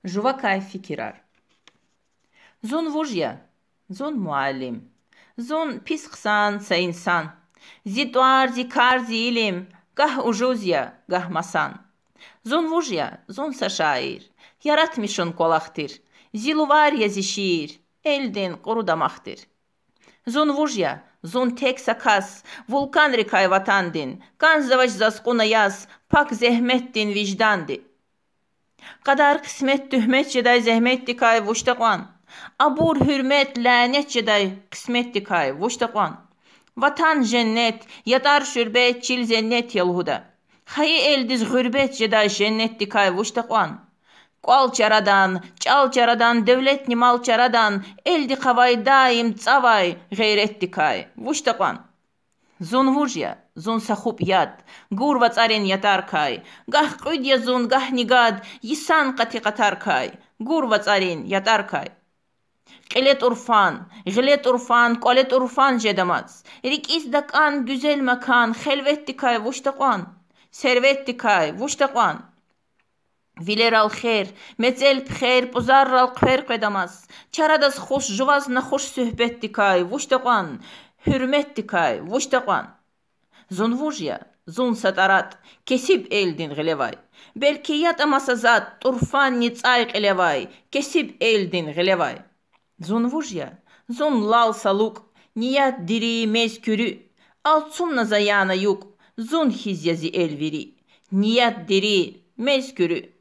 Жувакай фикирар. Зон вужья, зон муаллим. Зон писқсан са инсан. Зитуар зи кар зи илим. Гах ужузья, гах масан. Зон вужья, зон са шаир. Яратмишон колахтир. Зилуварья зи шир. Элдин қурудамахтир. Зон вужья, зон текса кас. Вулкан рекай ватандин. Канзаваш засқуна яз. Пак зехметтин вижданди. Qadar qismet tühmet jeday zehmetdi kay vuştaqan. Abur hürmet lanet jeday qismetdi kay vuştaqan. Vatan cennet, yatar şürbet çil zennet yalhuda. Hayı eldiz gürbet jeday jennetdi kay vuştaqan. Qal çaradan, çal çaradan, devlet nimal çaradan, eldi qavay daim tsavay gayretdi kay vuştaqan. Зон вужья, зон сахуп яд, гурва царен ятаркай, гах кудья зон, гах нигад, исан кати катаркай, гурва царен ятаркай. Qilет urfan, qolet urfan jedamaz. Rikis dakan, güzel makan, xelvetti kay vuştaqan, servetti kay vuştaqan. Viler al khair, metzel bxair, puzar al qfer qedamaz. Çaradas xoş juvaz na xoş söhbetti kay vuştaqan. Hürmetti kay, vuştaqan. Zon vujya, zon satarat, kesib eldin gılevay. Belki yatamasa zat, turfan nitsay gılevay, kesib eldin gılevay. Zon vujya, zon lal saluk, niyat diri mezkürü, altsumna zayana yuk, zon hizyazi elviri, niyat diri mezkürü.